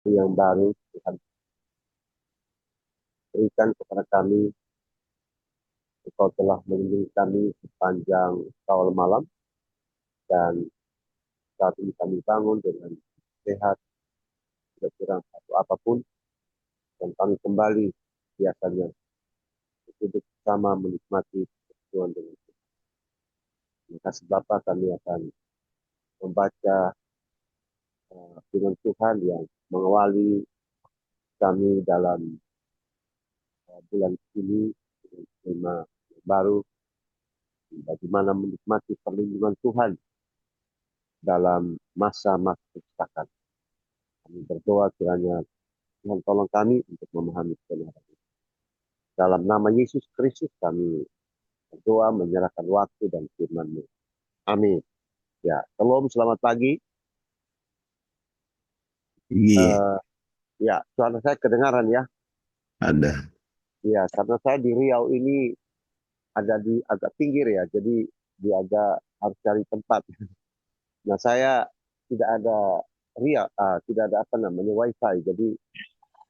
yang baru Tuhan berikan kepada kami. Engkau telah melindungi kami sepanjang kawal malam dan saat ini kami bangun dengan sehat, tidak kurang satu apapun, dan kami kembali biasanya duduk bersama menikmati persekutuan dengan Tuhan. Terima kasih Bapa, kami akan membaca firman Tuhan yang mengawali kami dalam bulan ini dengan tema yang baru, bagaimana menikmati perlindungan Tuhan dalam masa-masa kesesakan. Kami berdoa kiranya Tuhan tolong kami untuk memahami kebenaran. Dalam nama Yesus Kristus kami berdoa menyerahkan waktu dan firman-Mu. Amin. Ya, shalom, selamat pagi. Iya, Ya, suara saya kedengaran ya. ada. Ya, karena saya di Riau ini ada di agak pinggir ya, jadi di agak harus cari tempat. Nah, saya tidak ada Riau, tidak ada apa namanya WiFi, jadi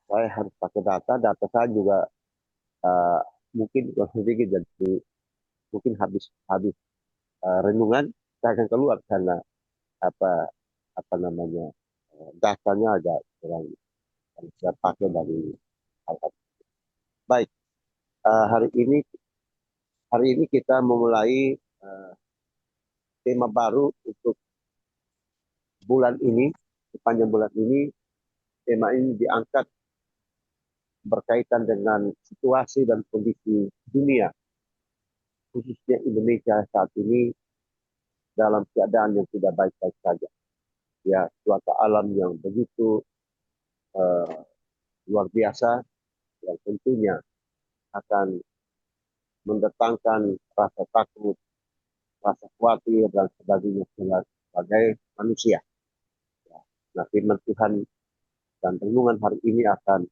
saya harus pakai data saya juga uh, mungkin sedikit, jadi mungkin habis habis renungan saya akan keluar karena apa apa namanya datanya agak kurang saya pakai dari alat. Baik, hari ini kita memulai uh, tema baru untuk bulan ini. Sepanjang bulan ini tema ini diangkat berkaitan dengan situasi dan kondisi dunia, khususnya Indonesia saat ini dalam keadaan yang tidak baik-baik saja. Ya, cuaca alam yang begitu uh, luar biasa yang tentunya akan mendatangkan rasa takut, rasa khawatir, dan sebagainya sebagai manusia. Ya. Nah, firman Tuhan dan renungan hari ini akan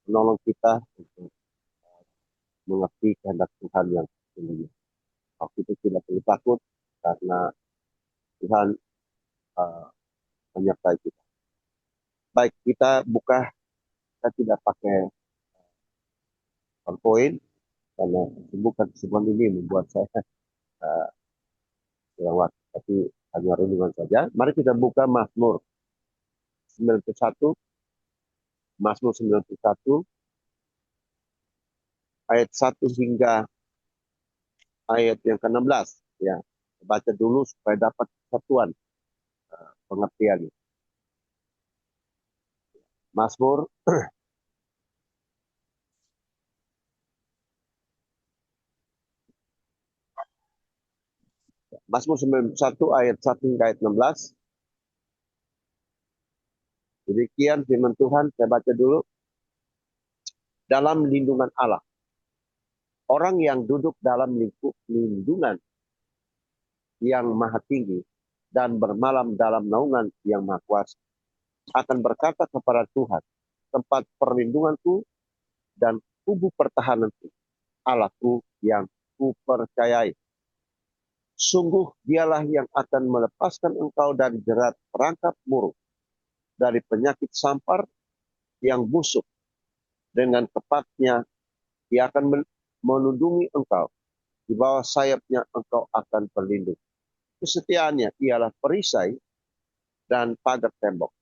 menolong kita untuk mengerti kehendak Tuhan yang sesungguhnya. Waktu itu tidak perlu takut karena Tuhan uh, menyertai kita. Baik, kita buka, kita tidak pakai PowerPoint karena kesibukan ini membuat saya uh, kurang waktu, tapi hanya renungan saja. Mari kita buka Mazmur 91, Mazmur 91 ayat 1 hingga ayat yang ke-16. Ya, baca dulu supaya dapat kesatuan pengertiannya. Mazmur Mazmur 91 ayat 1 hingga ayat 16. Demikian firman Tuhan, saya baca dulu. Dalam lindungan Allah, orang yang duduk dalam lindungan yang maha tinggi dan bermalam dalam naungan yang maha kuasa akan berkata kepada Tuhan, tempat perlindunganku dan kubu pertahananku, Allahku yang kupercayai. Sungguh dialah yang akan melepaskan engkau dari jerat perangkap burung, dari penyakit sampar yang busuk. Dengan tepatnya ia akan melindungi engkau. Di bawah sayapnya engkau akan berlindung. Kesetiaannya ialah perisai dan pagar tembok.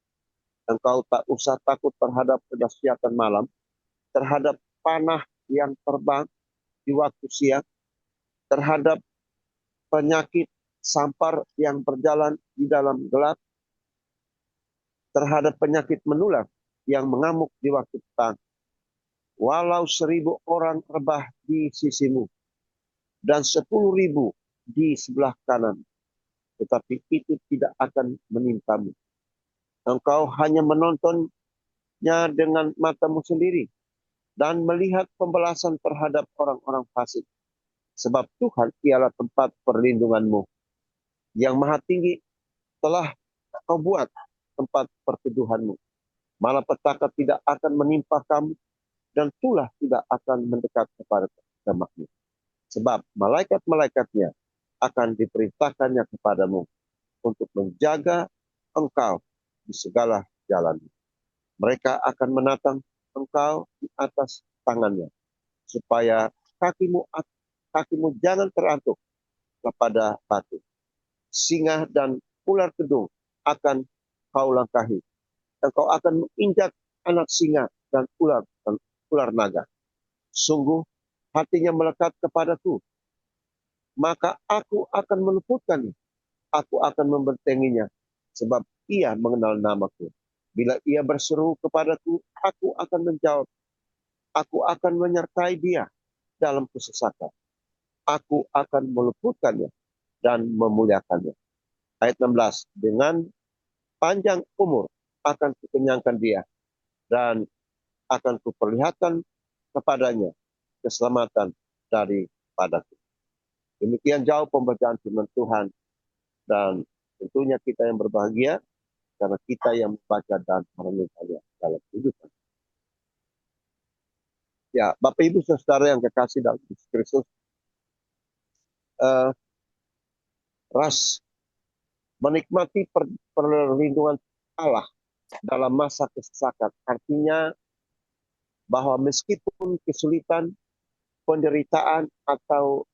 Engkau tak usah takut terhadap kedahsyatan malam, terhadap panah yang terbang di waktu siang, terhadap penyakit sampar yang berjalan di dalam gelap, terhadap penyakit menular yang mengamuk di waktu petang. Walau 1.000 orang rebah di sisimu dan 10.000 di sebelah kanan, tetapi itu tidak akan menimpamu. Engkau hanya menontonnya dengan matamu sendiri dan melihat pembalasan terhadap orang-orang fasik. Sebab Tuhan ialah tempat perlindunganmu. Yang maha tinggi telah kau buat tempat perteduhanmu. Malapetaka tidak akan menimpa kamu dan tulah tidak akan mendekat kepada kemahmu. Sebab malaikat-malaikatnya akan diperintahkannya kepadamu untuk menjaga engkau di segala jalan. Mereka akan menatang engkau di atas tangannya, supaya kakimu jangan terantuk kepada batu. Singa dan ular kedung akan kau langkahi. Engkau akan menginjak anak singa dan ular naga. Sungguh hatinya melekat kepadaku, maka aku akan meluputkannya. Aku akan membentenginya, sebab ia mengenal namaku. Bila ia berseru kepadaku, aku akan menjawab. Aku akan menyertai dia dalam kesesakan. Aku akan meluputkannya dan memuliakannya. Ayat 16. Dengan panjang umur akan kukenyangkan dia, dan akan kuperlihatkan kepadanya keselamatan daripadaku. Demikian jauh pembacaan firman Tuhan, dan tentunya kita yang berbahagia karena kita yang membaca dan merenungkannya dalam kehidupan. Ya, Bapak Ibu Saudara yang kekasih dalam Kristus, ras menikmati perlindungan Allah dalam masa kesesakan artinya bahwa meskipun kesulitan, penderitaan atau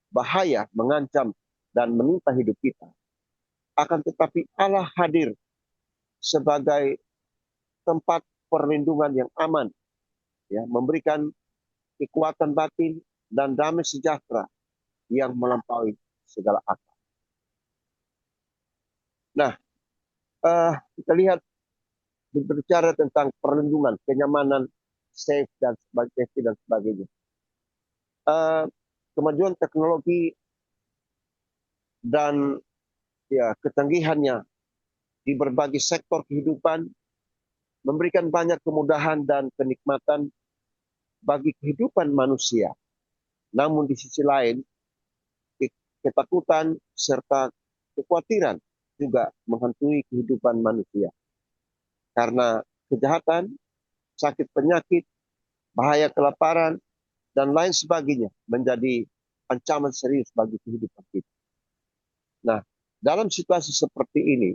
bahaya mengancam dan menimpa hidup kita, akan tetapi Allah hadir sebagai tempat perlindungan yang aman, ya, memberikan kekuatan batin dan damai sejahtera yang melampaui segala akal. Nah, kita lihat berbicara tentang perlindungan, kenyamanan, safe dan sebagainya. Kemajuan teknologi dan ya kecanggihannya di berbagai sektor kehidupan memberikan banyak kemudahan dan kenikmatan bagi kehidupan manusia. Namun di sisi lain, ketakutan serta kekhawatiran juga menghantui kehidupan manusia. Karena kejahatan, sakit penyakit, bahaya kelaparan, dan lain sebagainya menjadi ancaman serius bagi kehidupan kita. Nah, dalam situasi seperti ini,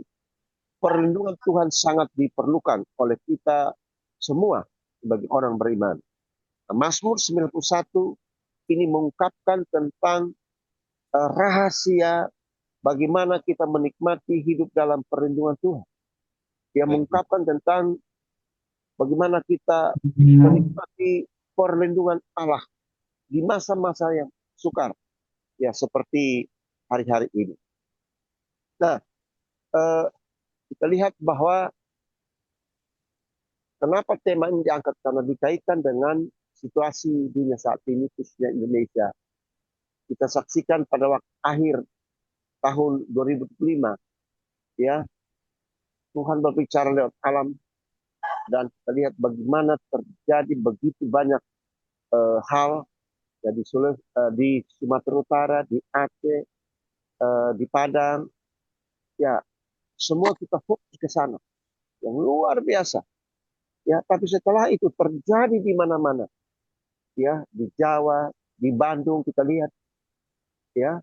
perlindungan Tuhan sangat diperlukan oleh kita semua sebagai orang beriman. Mazmur 91 ini mengungkapkan tentang rahasia bagaimana kita menikmati hidup dalam perlindungan Tuhan. Dia mengungkapkan tentang bagaimana kita menikmati perlindungan Allah di masa-masa yang sukar, ya seperti hari-hari ini. Nah, kita lihat bahwa kenapa tema ini diangkat, karena dikaitkan dengan situasi dunia saat ini, khususnya Indonesia. Kita saksikan pada waktu akhir tahun 2005, ya, Tuhan berbicara lewat alam, dan kita lihat bagaimana terjadi begitu banyak hal ya, di Sumatera Utara, di Aceh, di Padang, ya semua kita fokus ke sana, yang luar biasa. Ya, tapi setelah itu terjadi di mana-mana, ya di Jawa, di Bandung kita lihat, ya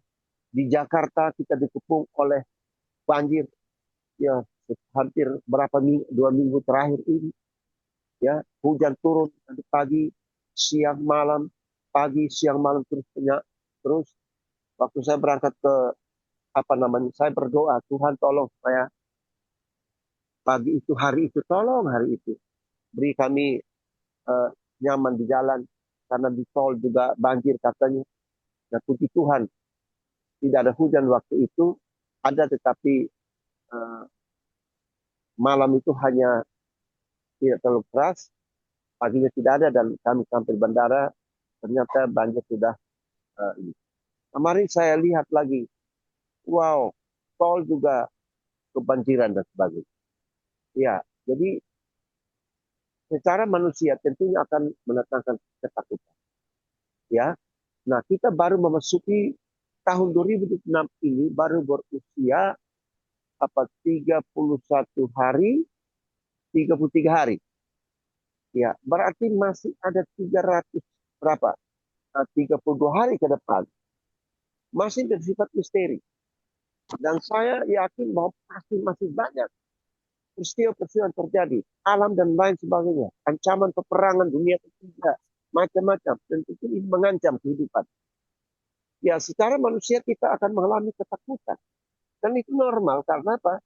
di Jakarta kita dikepung oleh banjir, ya hampir berapa minggu, 2 minggu terakhir ini, ya hujan turun pagi, siang, malam, pagi, siang, malam terus. Waktu saya berangkat ke saya berdoa, Tuhan tolong supaya pagi itu, hari itu, tolong hari itu beri kami uh, nyaman di jalan, karena di tol juga banjir katanya. Nah, puji Tuhan tidak ada hujan waktu itu, ada tetapi uh, malam itu hanya tidak terlalu keras, paginya tidak ada, dan kami sampai bandara ternyata banjir sudah ini. Kemarin saya lihat lagi, wow, tol juga kebanjiran dan sebagainya. Ya, jadi secara manusia tentunya akan mendatangkan ketakutan. Ya, nah kita baru memasuki tahun 2006 ini, baru berusia 31 hari, 33 hari. Ya, berarti masih ada 300 berapa? 32 hari ke depan. Masih bersifat misteri. Dan saya yakin bahwa pasti masih banyak peristiwa-peristiwa yang terjadi, alam dan lain sebagainya, ancaman peperangan dunia ketiga, macam-macam, dan itu ini mengancam kehidupan. Ya, secara manusia kita akan mengalami ketakutan. Dan itu normal, karena apa?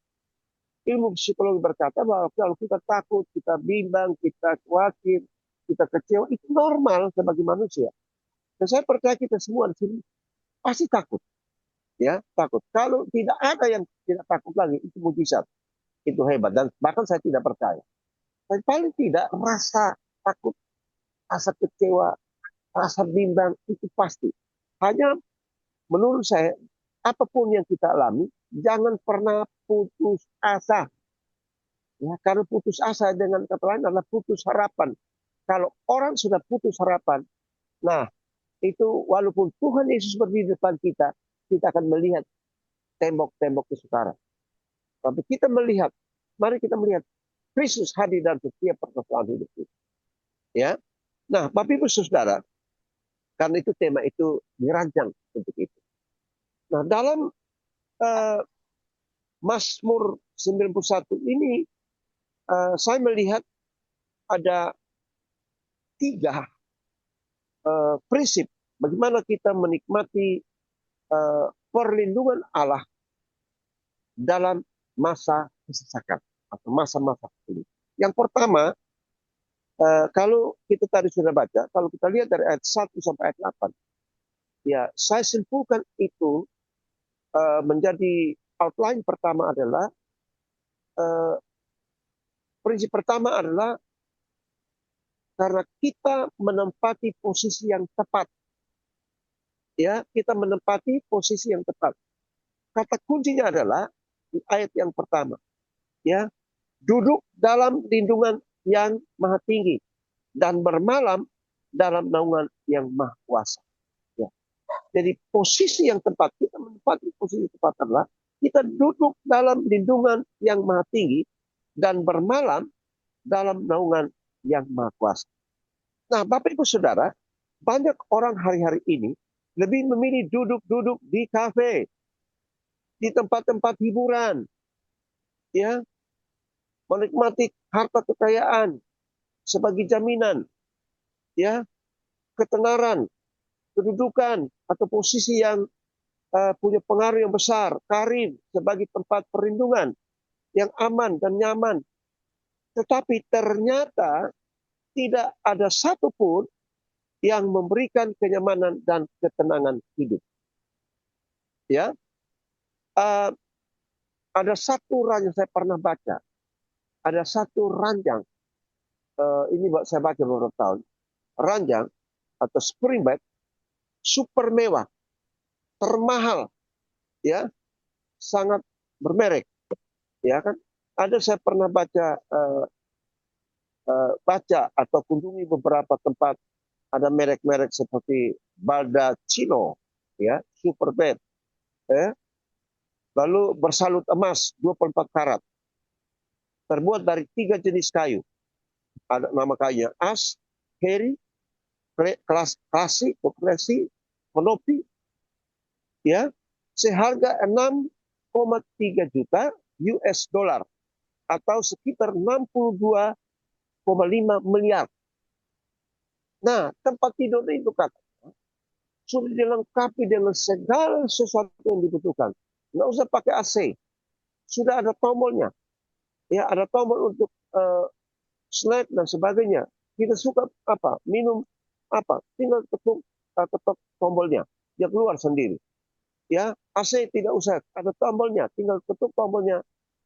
Ilmu psikologi berkata bahwa kalau kita takut, kita bimbang, kita khawatir, kita kecewa, itu normal sebagai manusia. Dan saya percaya kita semua di sini pasti takut. Ya, takut. Kalau tidak ada yang tidak takut lagi, itu mujizat. Itu hebat. Dan bahkan saya tidak percaya. Dan paling tidak rasa takut, rasa kecewa, rasa bimbang, itu pasti. Hanya menurut saya, apapun yang kita alami, jangan pernah putus asa. Ya, karena putus asa dengan kata lain adalah putus harapan. Kalau orang sudah putus harapan, nah itu walaupun Tuhan Yesus berdiri di depan kita akan melihat tembok-tembok kesukaran. Tapi kita melihat, mari kita melihat Kristus hadir dalam setiap persoalan hidup kita. Ya, nah Bapak Ibu Saudara, karena itu tema itu dirancang untuk itu. Nah dalam Mazmur 91 ini saya melihat ada 3 prinsip bagaimana kita menikmati perlindungan Allah dalam masa kesesakan atau masa-masa sulit. Yang pertama, kalau kita tadi sudah baca, kalau kita lihat dari ayat 1 sampai ayat 8, ya saya simpulkan itu menjadi outline pertama adalah prinsip pertama adalah karena kita menempati posisi yang tepat. Ya, kita menempati posisi yang tepat. Kata kuncinya adalah di ayat yang pertama. Ya, duduk dalam lindungan yang maha tinggi dan bermalam dalam naungan yang maha kuasa. Ya. Jadi posisi yang tepat, kita menempati posisi yang tepat adalah kita duduk dalam lindungan yang maha tinggi dan bermalam dalam naungan yang maha kuasa. Nah, Bapak Ibu Saudara, banyak orang hari-hari ini lebih memilih duduk-duduk di kafe, di tempat-tempat hiburan, ya, menikmati harta kekayaan sebagai jaminan, ya, ketenaran, kedudukan atau posisi yang punya pengaruh yang besar, karir sebagai tempat perlindungan yang aman dan nyaman. Tetapi ternyata tidak ada satupun yang memberikan kenyamanan dan ketenangan hidup. Ya, ada satu ranjang saya pernah baca, ada satu ranjang ini saya baca beberapa tahun, ranjang atau spring bed super mewah, termahal, ya, sangat bermerek, ya kan? Ada saya pernah baca atau kunjungi beberapa tempat, ada merek-merek seperti Baldacchino, ya, super bed, lalu bersalut emas 24 karat, terbuat dari 3 jenis kayu. Ada nama kayunya as, heri, klasik, konopi, ya, seharga 6,3 juta US dollar atau sekitar 62,5 miliar. Nah, tempat tidur itu katanya sudah dilengkapi dengan segala sesuatu yang dibutuhkan. Nggak usah pakai AC, sudah ada tombolnya, ya, ada tombol untuk snack dan sebagainya. Kita suka apa, minum apa, tinggal ketuk tombolnya, dia keluar sendiri. Ya, AC tidak usah, ada tombolnya, tinggal ketuk tombolnya,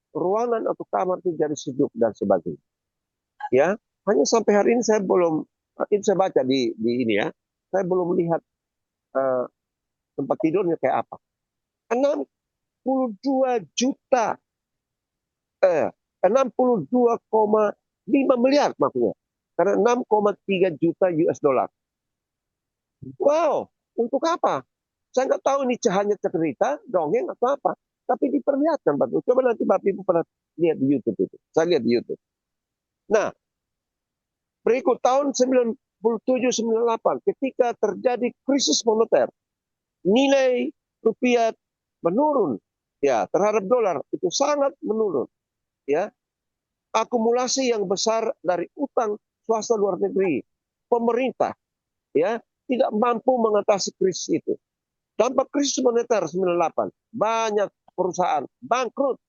ruangan atau kamar itu jadi sejuk dan sebagainya. Ya, hanya sampai hari ini saya belum, itu saya baca di ini ya, saya belum melihat tempat tidurnya kayak apa. 62 juta, 62,5 miliar maksudnya, karena 6,3 juta US dollar. Wow, untuk apa? Saya nggak tahu ini hanya cerita, dongeng atau apa. Tapi diperlihatkan, Bapak. Coba nanti Bapak Ibu pernah lihat di YouTube itu. Saya lihat di YouTube. Nah, berikut tahun 97-98, ketika terjadi krisis moneter, nilai rupiah menurun, ya, terhadap dolar itu sangat menurun, ya. akumulasi yang besar dari utang swasta luar negeri. Pemerintah ya tidak mampu mengatasi krisis itu. Dampak krisis moneter 98, banyak perusahaan bangkrut.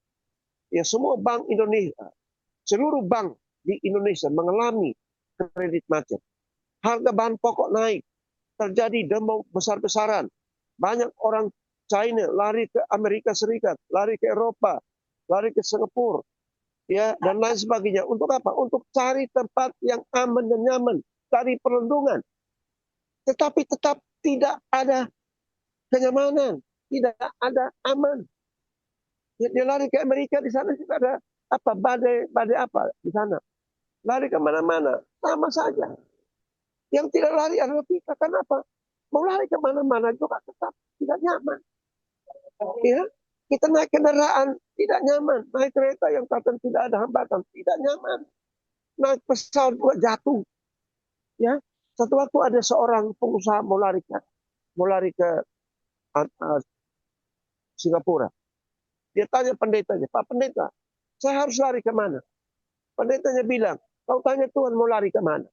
Ya semua bank Indonesia, seluruh bank di Indonesia mengalami kredit macet. Harga bahan pokok naik, terjadi demo besar-besaran. Banyak orang China lari ke Amerika Serikat, lari ke Eropa, lari ke Singapura, ya dan lain sebagainya. Untuk apa? Untuk cari tempat yang aman dan nyaman, cari perlindungan. Tetapi tetap tidak ada kenyamanan, tidak ada aman. Dia lari ke Amerika, di sana juga ada apa badai apa di sana. Lari ke mana-mana, sama saja. Yang tidak lari adalah kita. Kenapa? Mau lari ke mana-mana juga tetap tidak nyaman. Ya, kita naik kendaraan tidak nyaman, naik kereta yang katakan tidak ada hambatan tidak nyaman, naik pesawat juga jatuh. Ya, satu waktu ada seorang pengusaha mau lari ke uh, Singapura. Dia tanya pendetanya, Pak Pendeta, saya harus lari ke mana? Pendetanya bilang, kau tanya Tuhan mau lari ke mana?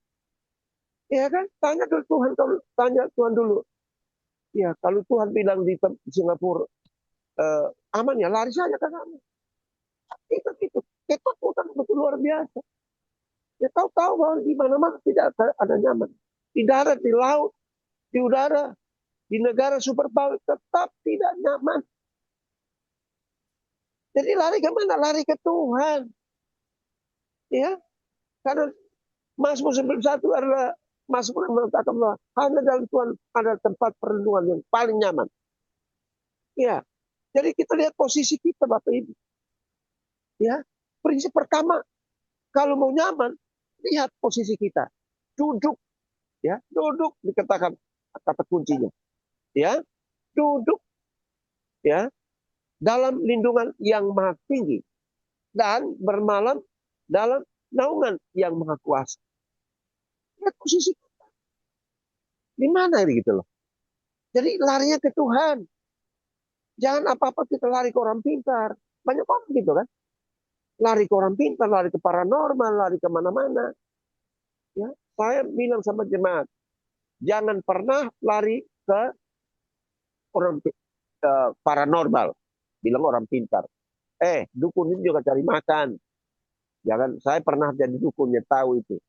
Ya kan? Tanya dulu Tuhan, tanya Tuhan dulu. Ya, kalau Tuhan bilang di Singapura aman ya lari saja ke sana. Itu ketakutan betul luar biasa. Ya tahu-tahu bahwa di mana-mana tidak ada nyaman. Di darat, di laut, di udara, di negara superpower tetap tidak nyaman. Jadi lari ke mana? Lari ke Tuhan. Ya, karena Mazmur 91 adalah Mazmur yang mengatakan bahwa hanya dalam Tuhan ada tempat perlindungan yang paling nyaman. Ya, jadi kita lihat posisi kita Bapak Ibu. Ya, prinsip pertama, kalau mau nyaman, lihat posisi kita. Duduk, ya, duduk dikatakan kata kuncinya. Ya, duduk, ya, dalam lindungan yang maha tinggi dan bermalam dalam naungan yang maha kuasa. Lihat posisi kita. Di mana ini gitu loh. Jadi larinya ke Tuhan. Jangan apa-apa kita lari ke orang pintar. Banyak orang gitu kan. Lari ke orang pintar, lari ke paranormal, lari ke mana-mana. Ya, saya bilang sama jemaat, jangan pernah lari ke orang paranormal. Bilang orang pintar. Dukun ini juga cari makan. Jangan, saya pernah jadi dukunnya tahu itu.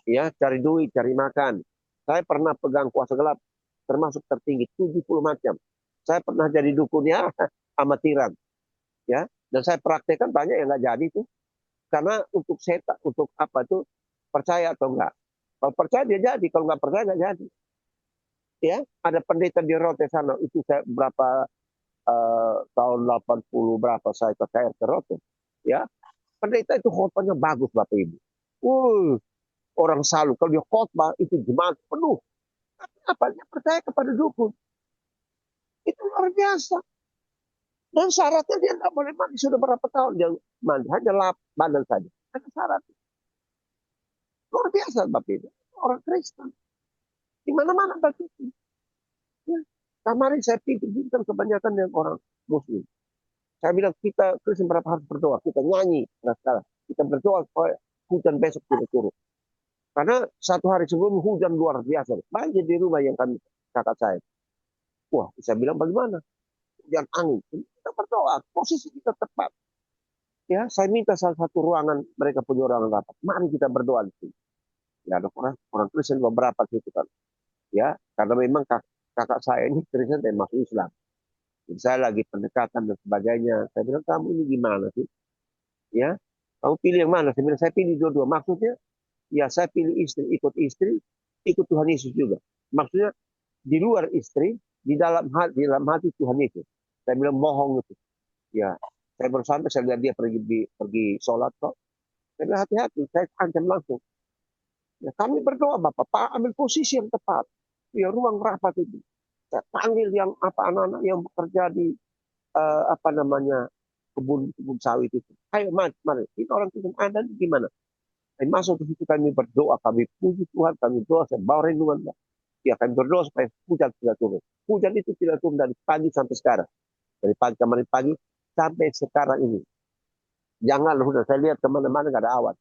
Ya, cari duit, cari makan. Saya pernah pegang kuasa gelap, termasuk tertinggi 70 macam. Saya pernah jadi dukunnya amatiran. Ya, dan saya praktekkan banyak yang nggak jadi tuh. Karena untuk setan, untuk apa tuh percaya atau enggak. Kalau percaya dia jadi, kalau nggak percaya nggak jadi. Ya, ada pendeta di Rote sana, itu saya berapa tahun 80 berapa saya ke KR ke Rote. Ya, pendeta itu khotbahnya bagus Bapak Ibu. Orang salu kalau dia khotbah itu jemaat penuh. Tapi apa? Dia percaya kepada dukun. Itu luar biasa. Dan syaratnya dia nggak boleh mandi sudah berapa tahun dia mandi, hanya lap badan saja. Ada syarat. Luar biasa Bapak Ibu. Orang Kristen. Di mana-mana Bapak Ibu. Ya. Kemarin saya pikir kebanyakan yang orang Muslim. Saya bilang kita Kristen berapa harus berdoa. Kita nyanyi. Nah, sekarang kita berdoa supaya hujan besok tidak turun. Karena satu hari sebelum hujan luar biasa. Banjir di rumah yang kami kakak saya. Wah, saya bilang bagaimana? Hujan angin. Kita berdoa. Posisi kita tepat. Ya, saya minta salah satu ruangan mereka punya ruangan rapat. Mari kita berdoa di sini. Ya, ada orang Kristen beberapa situ kan. Ya, karena memang kakak saya ini Kristen dan masuk Islam. Jadi saya lagi pendekatan dan sebagainya. Saya bilang kamu ini gimana sih? Ya, kamu pilih yang mana? Saya bilang saya pilih dua-dua. Maksudnya, ya saya pilih istri, ikut Tuhan Yesus juga. Maksudnya di luar istri, di dalam hati Tuhan Yesus. Saya bilang bohong itu. Ya, saya bersama saya lihat dia pergi sholat kok. Saya bilang hati-hati, saya ancam langsung. Ya, kami berdoa Bapak, Pak ambil posisi yang tepat. Ya, ruang rapat itu. Saya panggil yang apa anak-anak yang bekerja di apa namanya kebun sawit itu. Ayo mari. Kita orang Kristen ada gimana? Kami masuk ke situ kami berdoa, kami puji Tuhan, kami doa, saya bawa renungan. Ya kami berdoa supaya hujan tidak turun. Hujan itu tidak turun dari pagi sampai sekarang. Dari pagi kemarin pagi sampai sekarang ini. Jangan, udah saya lihat kemana-mana nggak ada awan.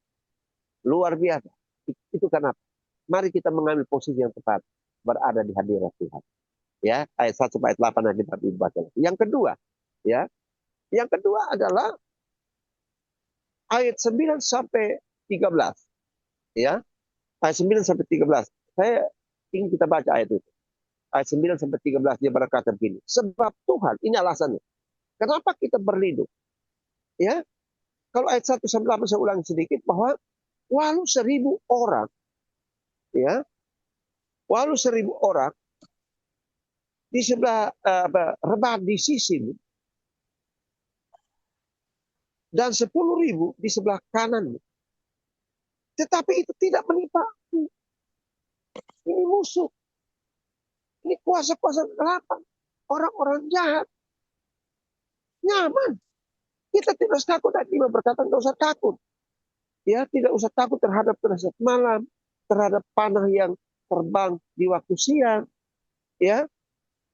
Luar biasa. Itu kenapa? Mari kita mengambil posisi yang tepat. Berada di hadirat Tuhan. Ya, ayat 1 sampai ayat 8 yang kita baca. Yang kedua, ya. Yang kedua adalah ayat 9 sampai 13. Ya, ayat 9 sampai 13. Saya ingin kita baca ayat itu. Ayat 9 sampai 13 dia berkata begini. Sebab Tuhan, ini alasannya. Kenapa kita berlindung? Ya, kalau ayat 1 sampai 8 saya ulangi sedikit bahwa walau 1.000 orang, ya, walau 1.000 orang di sebelah rebat di sisi dan 10.000 di sebelah kanan, tetapi itu tidak menimpa. Ini musuh, ini kuasa-kuasa kegelapan, orang-orang jahat, nyaman. Kita tidak usah takut. Dia berkata tidak usah takut. Ya, tidak usah takut terhadap kerasat malam, terhadap panah yang terbang di waktu siang, ya,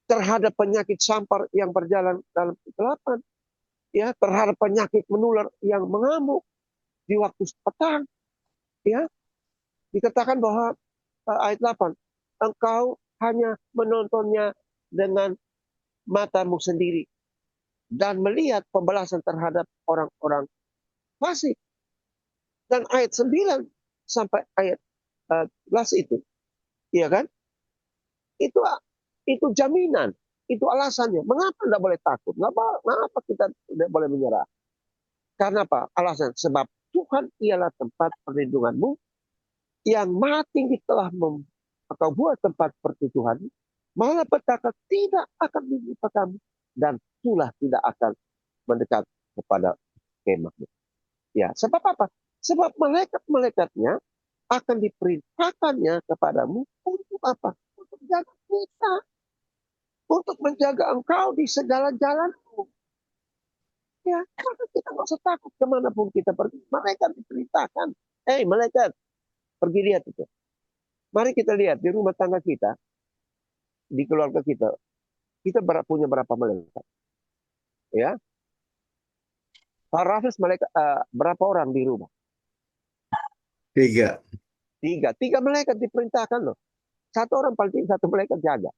terhadap penyakit sampar yang berjalan dalam kegelapan, ya, terhadap penyakit menular yang mengamuk di waktu petang, ya. Dikatakan bahwa ayat 8, engkau hanya menontonnya dengan matamu sendiri dan melihat pembalasan terhadap orang-orang fasik. Dan ayat 9 sampai ayat 11 itu, ya kan? Itu jaminan, itu alasannya. Mengapa tidak boleh takut? Mengapa kita tidak boleh menyerah? Karena apa? Alasan sebab Tuhan ialah tempat perlindunganmu, yang maha tinggi telah kau buat tempat perlindungan, malah petaka tidak akan menimpa kamu, dan tulah tidak akan mendekat kepada kemahmu. Ya, sebab apa? Sebab malaikat-malaikatnya akan diperintahkannya kepadamu untuk apa? Untuk menjaga kita, untuk menjaga engkau di segala jalanmu. Ya, maka kita nggak usah takut kemanapun kita pergi. Malaikat diperintahkan. Malaikat, pergi lihat itu. Mari kita lihat di rumah tangga kita, di keluarga kita punya berapa malaikat? Ya, Pak Rafis malaikat berapa orang di rumah? 3. Tiga malaikat diperintahkan loh. Satu orang paling satu malaikat jaga.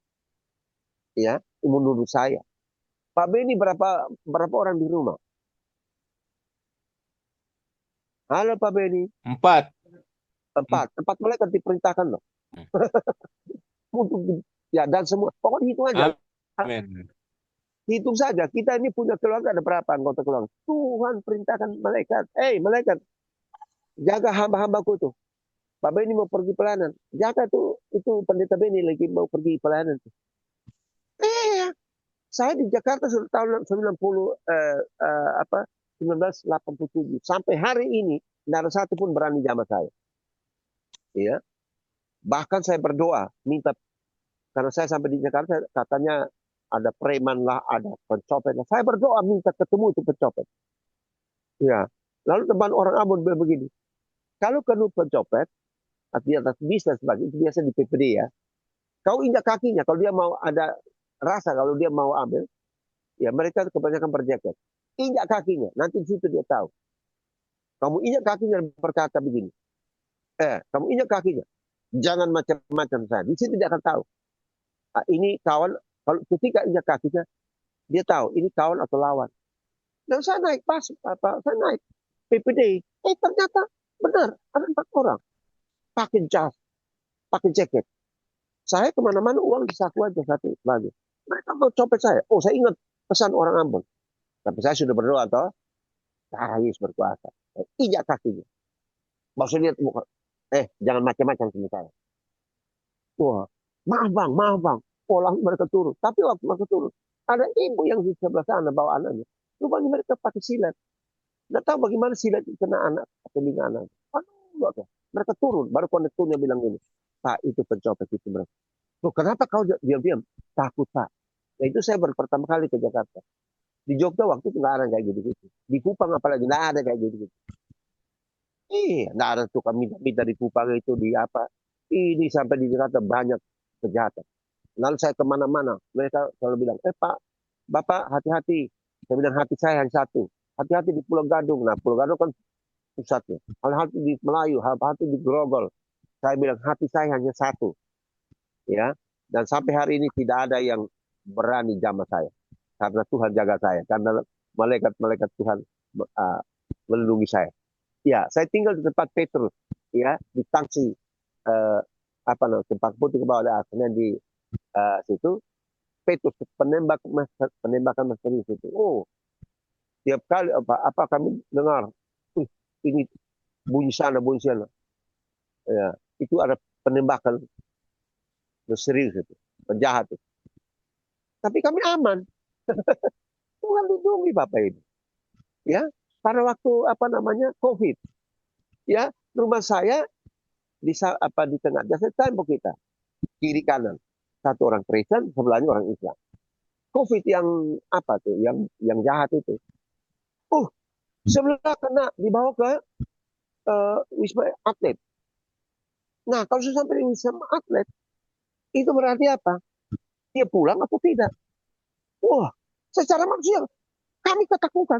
Ya, menurut saya. Pak Beni berapa orang di rumah? Halo Pak Beni. 4. Empat malaikat diperintahkan loh. Untuk ya dan semua. Pokoknya hitung aja. Amin. Hitung saja. Kita ini punya keluarga, ada berapa anggota keluarga? Tuhan perintahkan malaikat. Malaikat, jaga hamba-hambaku tuh. Pak Beni mau pergi pelayanan. Jaga tuh, itu pendeta Beni lagi mau pergi pelayanan tuh. Saya di Jakarta sudah tahun 1987. Sampai hari ini, tidak ada satu pun berani jamah saya. Ya. Bahkan saya berdoa, minta, karena saya sampai di Jakarta, katanya ada preman lah, ada pencopet lah. Saya berdoa minta ketemu itu pencopet. Ya. Lalu teman orang Ambon bilang begini, kalau ketemu pencopet, artinya atas bisnis sebagai itu biasa di PPD ya. Kau injak kakinya, kalau dia mau ada rasa, kalau dia mau ambil, ya mereka kebanyakan berjaket. Injak kakinya, nanti di situ dia tahu. Kamu injak kakinya berkata begini, kamu injak kakinya, jangan macam-macam saya. Di situ dia akan tahu. Ini kawan, kalau ketika injak kakinya, dia tahu ini kawan atau lawan. Dan saya naik saya naik PPD. Ternyata benar, ada 4 orang. Pakai jas, pakai jaket. Saya kemana-mana uang di saku aja satu lagi. Mereka mau copet saya. Oh, saya ingat pesan orang Ambon. Tapi saya sudah berdoa toh. Darah Yesus berkuasa. Injak kakinya. Maksudnya muka. Jangan macam-macam sama saya. Wah, maaf bang. Oh, langsung mereka turun. Tapi waktu mereka turun, ada ibu yang di sebelah sana bawa anaknya. Rupanya mereka pakai silet. Nggak tahu bagaimana silet kena anak, telinga anak. Aduh, mereka turun. Baru kondekturnya bilang ini. Pak, itu pencopet itu mereka. Loh, kenapa kau diam-diam? Takut, Pak. Nah, itu saya baru pertama kali ke Jakarta. Di Jogja waktu itu nggak ada kayak gitu-gitu. Di Kupang apalagi nggak ada kayak gitu-gitu. Nggak ada tukang minta di Kupang itu di apa. Ini sampai di Jakarta banyak kejahatan. Lalu saya kemana-mana, mereka selalu bilang, Pak, Bapak hati-hati. Saya bilang hati saya yang satu. hati-hati di Pulau Gadung. Nah, Pulau Gadung kan pusatnya. Hati-hati di Melayu, hati-hati di Grogol. Saya bilang hati saya hanya satu, ya. Dan sampai hari ini tidak ada yang berani jamah saya, karena Tuhan jaga saya, karena malaikat-malaikat Tuhan uh, melindungi saya. Ya, saya tinggal di tempat Petrus, ya, di Tangsi, apa namanya, tempat putih ke bawah ada di situ. Petrus penembakan misterius itu. Oh, tiap kali apa kami dengar, ini bunyi sana, bunyi sana. Ya, itu ada penembakan misterius itu, penjahat itu. Tapi kami aman. Tuhan lindungi Bapak ini. Ya, pada waktu apa namanya COVID, ya, rumah saya di tengah jasa tembok kita, kiri kanan satu orang Kristen, sebelahnya orang Islam. COVID yang apa tuh, yang jahat itu. Sebelah kena dibawa ke Wisma Atlet. Nah, kalau sudah sampai di Wisma Atlet, itu berarti apa? Dia pulang atau tidak? Wah, secara manusia kami ketakutan.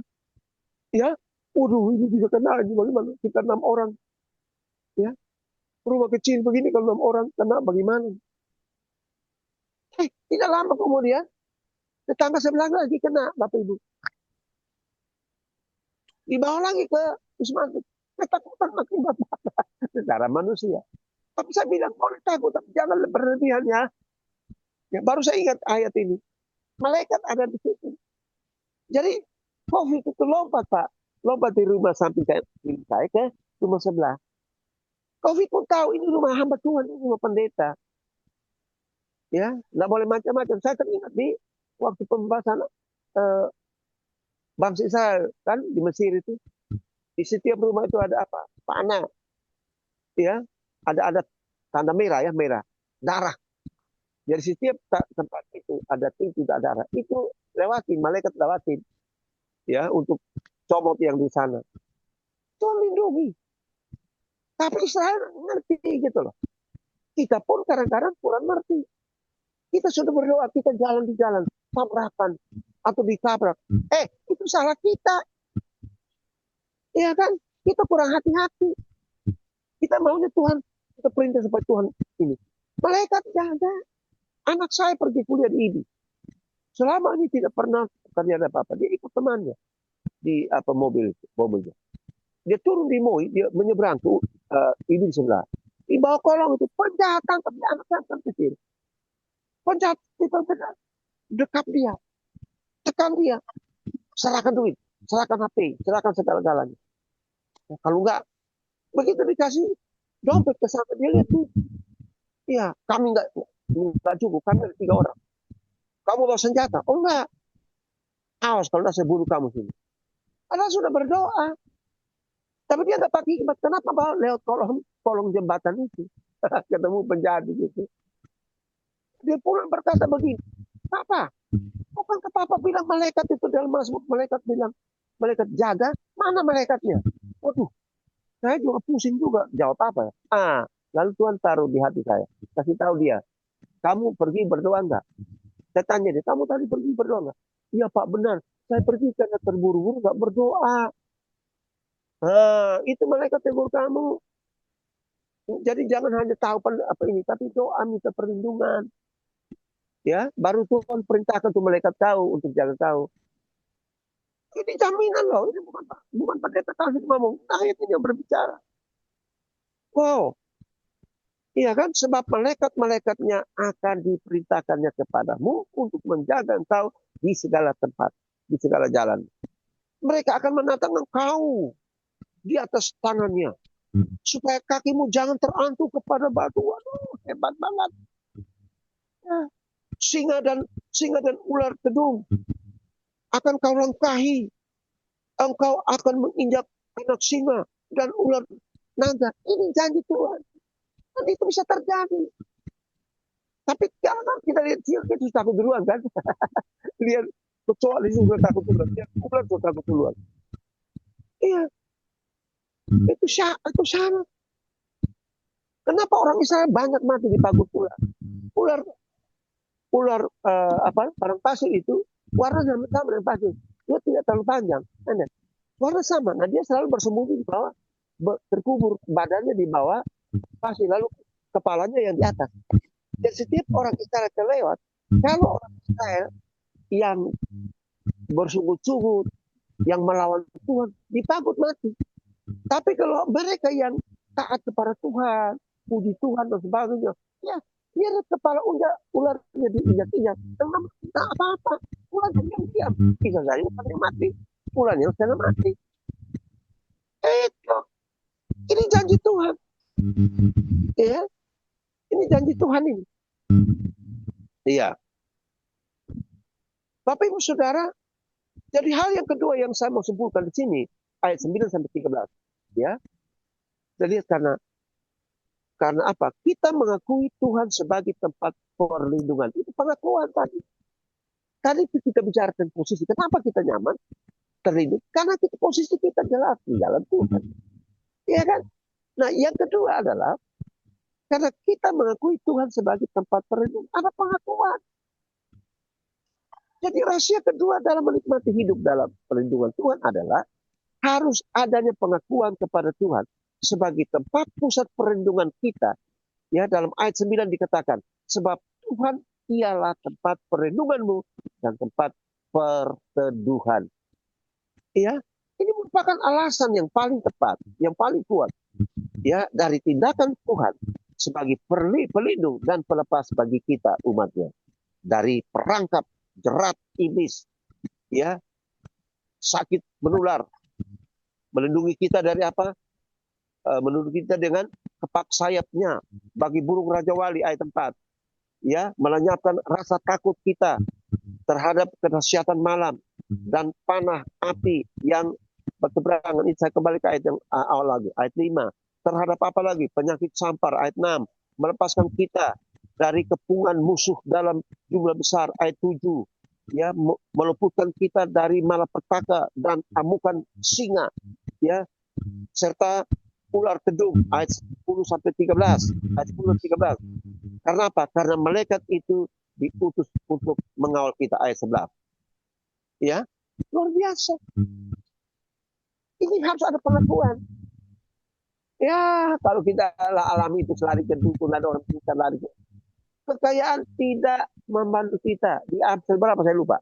Ya, waduh, ini bisa kena ini bagaimana? Kita 6 orang. Ya, rumah kecil begini kalau 6 orang kena bagaimana? Tidak lama kemudian tetangga sebelah lagi kena, Bapak Ibu. Dibawa lagi ke Wisma Atlet. Ketakutan makin Bapak. Secara manusia. Tapi saya bilang, boleh takut, tapi jangan berlebihan ya. Ya, baru saya ingat ayat ini. Malaikat ada di situ. Jadi, COVID itu lompat, Pak. Lompat di rumah samping saya ke rumah sebelah. COVID pun tahu ini rumah hamba Tuhan, ini rumah pendeta. Ya, nggak boleh macam-macam. Saya teringat di waktu pembahasan bangsa Israel kan di Mesir itu. Di setiap rumah itu ada apa? Panah. Ya, ada tanda merah ya, merah. Darah. Jadi setiap tempat itu ada pintu darah. Itu lewatin, malaikat lewatin. Ya, untuk comot yang di sana. Tuhan lindungi. Tapi Israel ngerti gitu loh. Kita pun kadang-kadang kurang ngerti. Kita sudah berdoa, kita jalan di jalan, tabrakan atau ditabrak. Itu salah kita. Ya kan? Kita kurang hati-hati. Kita maunya Tuhan, kita perintah supaya Tuhan ini. Malaikat jaga. Anak saya pergi kuliah di IDI. Selama ini tidak pernah terjadi apa-apa. Dia ikut temannya di mobilnya. Dia turun di Moi, dia menyeberang tuh IDI di sebelah. Di bawah kolong itu penjahat tangkap dia, anak saya kecil. Penjahat itu dekat dia, tekan dia, serahkan duit, serahkan HP, serahkan segala-galanya. Nah, kalau enggak, begitu dikasih dompet ke sana, dia lihat tuh, iya, kami enggak cukup, kami ada 3 orang. Kamu bawa senjata? Oh enggak, awas kalau enggak saya bunuh kamu sini. Padahal sudah berdoa, tapi dia enggak pakai hikmat. Kenapa bawa lewat kolong jembatan itu? Ketemu penjahat itu. Dia pulang berkata begini, Papa, bukankah Papa bilang malaikat itu dalam Mazmur, malaikat bilang, malaikat jaga, mana malaikatnya? Waduh, saya juga pusing juga, jawab apa ya? Lalu Tuhan taruh di hati saya, kasih tahu dia, kamu pergi berdoa enggak? Saya tanya dia, kamu tadi pergi berdoa enggak? Iya Pak, benar, saya pergi karena terburu-buru enggak berdoa. Itu malaikat tegur kamu. Jadi jangan hanya tahu apa ini, tapi doa minta perlindungan. Ya, baru Tuhan perintahkan tuh malaikat kau untuk jaga kau. Ini jaminan loh, ini bukan pendeta kasih ngomong, ayat ini yang berbicara. Wow, iya kan, sebab malaikat-malaikatnya akan diperintahkannya kepadamu untuk menjaga engkau di segala tempat, di segala jalan. Mereka akan menatang engkau di atas tangannya, supaya kakimu jangan terantuk kepada batu. Waduh, hebat banget. Ya. Singa dan ular kedung akan kau langkahi. Engkau akan menginjak anak singa dan ular naga. Ini janji Tuhan. Dan itu bisa terjadi. Tapi jangan kita lihat singa itu takut duluan kan. Lihat kecoa di sini takut duluan. Lihat ular itu takut duluan. Iya. Itu sama. Kenapa orang Israel banyak mati di pagut ular? Ular padang pasir itu warnanya sama dengan pasir. Dia tidak terlalu panjang. warna sama. Nah, dia selalu bersembunyi di bawah, terkubur badannya di bawah pasir, lalu kepalanya yang di atas. Dan setiap orang Israel terlewat, kalau orang Israel yang bersungguh-sungguh, yang melawan Tuhan, ditakut mati. Tapi kalau mereka yang taat kepada Tuhan, puji Tuhan dan sebagainya, ya, dia kepala ularnya diinjak-injak, tidak apa-apa, ularnya diam-diam, bisa saja ularnya mati, ularnya sudah mati. Itu, ini janji Tuhan, ya, ini janji Tuhan ini. Iya, Bapak Ibu Saudara, jadi hal yang kedua yang saya mau sebutkan di sini ayat 9 sampai 13, ya, kita lihat karena apa? Kita mengakui Tuhan sebagai tempat perlindungan. Itu pengakuan tadi. Tadi kita bicara tentang posisi. Kenapa kita nyaman? Terlindung. Karena posisi kita jelas di dalam Tuhan. Ya kan? Nah, yang kedua adalah karena kita mengakui Tuhan sebagai tempat perlindungan. Ada pengakuan. Jadi rahasia kedua dalam menikmati hidup dalam perlindungan Tuhan adalah harus adanya pengakuan kepada Tuhan sebagai tempat pusat perlindungan kita. Ya, dalam ayat 9 dikatakan, sebab Tuhan ialah tempat perlindunganmu dan tempat perteduhan. Ya, ini merupakan alasan yang paling tepat, yang paling kuat, ya, dari tindakan Tuhan sebagai pelindung dan pelepas bagi kita umatnya dari perangkap jerat iblis, ya, sakit menular, melindungi kita dari apa? Melindungi kita dengan kepak sayapnya bagi burung Raja Wali ayat 4, ya, melenyapkan rasa takut kita terhadap kedahsyatan malam dan panah api yang bertebarangan. Ini saya kembali ke ayat yang awal lagi, ayat 5. Terhadap apa lagi? Penyakit sampar, ayat 6. Melepaskan kita dari kepungan musuh dalam jumlah besar, ayat 7. Ya, meluputkan kita dari malapetaka dan amukan singa, ya, serta ular kedung, ayat 10 sampai 13. Ayat 10 13. Karena apa? Karena malaikat itu diutus untuk mengawal kita, ayat 11. Ya, luar biasa. Ini harus ada pengakuan. Ya, kalau kita alami itu selari ke dukun, ada orang pintar lari ke kekayaan tidak membantu kita. Di absen berapa saya lupa.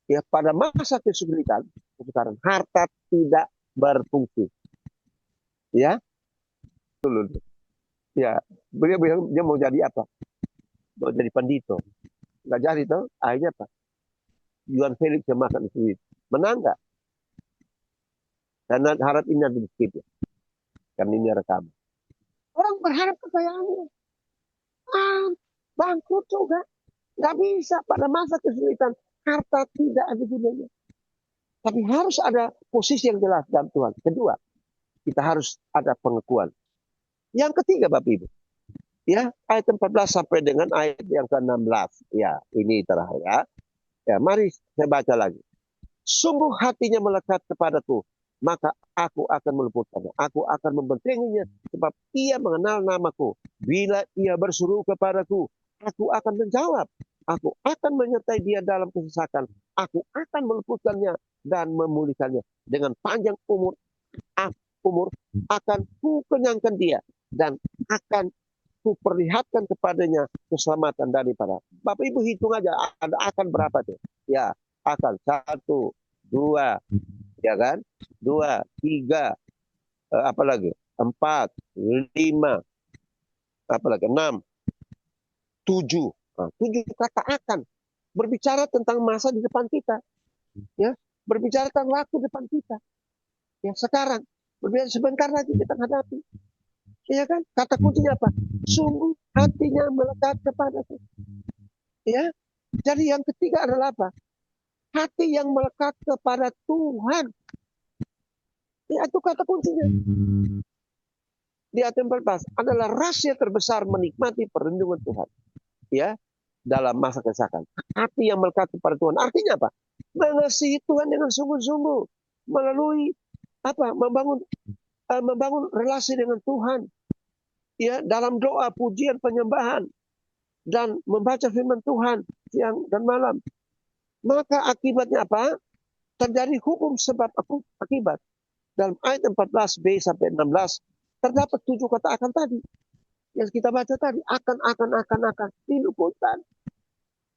Ya, pada masa kesulitan sekarang harta tidak berfungsi. Ya, ya, beliau bilang dia mau jadi apa? Mau jadi pandito. Nggak jadi tuh, akhirnya apa? Yuan Felix yang makan sulit. Menang nggak? Karena harap ini ada di skip ya. Karena ini rekaman. Orang berharap kekayaannya. Bangkrut juga. Nggak bisa pada masa kesulitan. Harta tidak ada gunanya. Tapi harus ada posisi yang jelas dalam Tuhan. Kedua, kita harus ada pengakuan. Yang ketiga, Bapak Ibu. Ya, ayat 14 sampai dengan ayat yang ke-16. Ya, ini terakhir ya. Ya, mari saya baca lagi. Sungguh hatinya melekat kepadaku, maka aku akan meluputkannya. Aku akan membentenginya, sebab ia mengenal namaku. Bila ia berseru kepadaku, aku akan menjawab. Aku akan menyertai dia dalam kesesakan. Aku akan meluputkannya dan memulihkannya. Dengan panjang umur akan ku kenyangkan dia dan akan ku perlihatkan kepadanya keselamatan daripada. Bapak Ibu hitung aja, ada akan berapa tuh? Ya, akan 1, 2, ya kan? 2, 3, apa lagi? 4, 5, apa lagi? 6, 7. Nah, 7 kata akan berbicara tentang masa di depan kita, ya, berbicara tentang waktu depan kita, ya, sekarang, berbicara sebentar lagi kita hadapi, ya kan? Kata kuncinya apa? Sungguh hatinya melekat kepadaku, ya. Jadi yang ketiga adalah apa? Hati yang melekat kepada Tuhan, ya, itu kata kuncinya. Di ayat 14 adalah rahasia terbesar menikmati perlindungan Tuhan, ya, dalam masa kesesakan. Hati yang melekat kepada Tuhan. Artinya apa? Mengasihi Tuhan dengan sungguh-sungguh melalui apa? Membangun relasi dengan Tuhan, ya, dalam doa, pujian, penyembahan, dan membaca firman Tuhan siang dan malam. Maka akibatnya apa? terjadi hukum sebab akibat. Dalam ayat 14b sampai 16 terdapat 7 kata akan tadi yang kita baca tadi, akan diluputkan.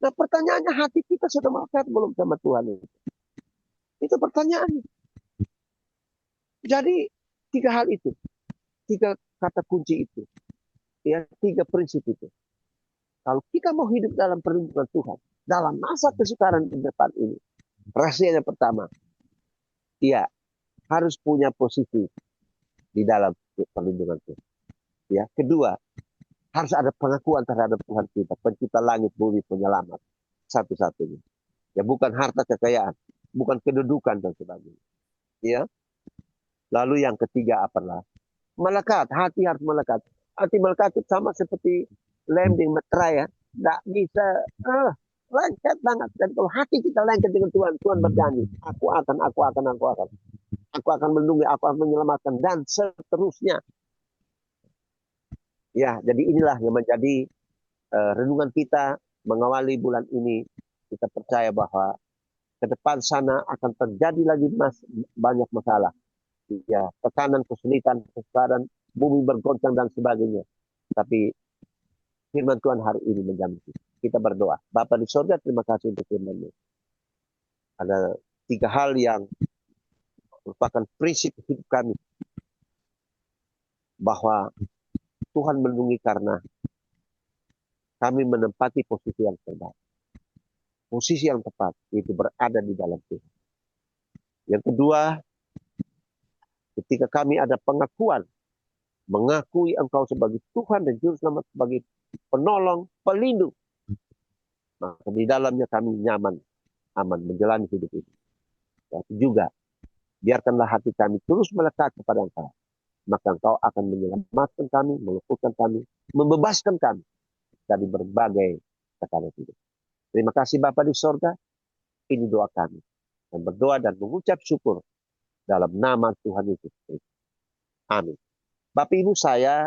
Nah, pertanyaannya, hati kita sudah melekat belum sama Tuhan itu? Itu pertanyaannya. Jadi 3 hal itu, 3 kata kunci itu, ya, 3 prinsip itu. Kalau kita mau hidup dalam perlindungan Tuhan, dalam masa kesukaran di depan ini, rahasianya pertama, ya, harus punya posisi di dalam perlindungan Tuhan. Ya, kedua, harus ada pengakuan terhadap Tuhan kita, pencipta langit, bumi, penyelamat, satu-satunya. Ya, bukan harta kekayaan, bukan kedudukan dan sebagainya. Ya. Lalu yang ketiga apalah? Melekat, hati harus melekat. Hati melekat itu sama seperti lem di meterai, ya. Tidak bisa lengket banget. Dan kalau hati kita lengket dengan Tuhan, Tuhan berjanji, aku akan. Aku akan melindungi, aku akan menyelamatkan, dan seterusnya. Ya, jadi inilah yang menjadi renungan kita mengawali bulan ini. Kita percaya bahwa ke depan sana akan terjadi lagi banyak masalah. Ya, tekanan, kesulitan, kesukaran, bumi bergoncang dan sebagainya. Tapi firman Tuhan hari ini menjamin kita berdoa. Bapa di surga, terima kasih untuk firman-Mu. Ada 3 hal yang merupakan prinsip hidup kami. Bahwa Tuhan melindungi karena kami menempati posisi yang terbaik. Posisi yang tepat, itu berada di dalam Tuhan. Yang kedua, ketika kami ada pengakuan, mengakui Engkau sebagai Tuhan dan Juru Selamat, sebagai penolong, pelindung, maka di dalamnya kami nyaman, aman, menjalani hidup ini. Tapi juga, biarkanlah hati kami terus melekat kepada Engkau. Maka Engkau akan menyelamatkan kami, meluputkan kami, membebaskan kami dari berbagai tekanan hidup. Terima kasih Bapa di sorga. Ini doa kami. Dan berdoa dan mengucap syukur dalam nama Tuhan Yesus Kristus. Amin. Bapak Ibu, saya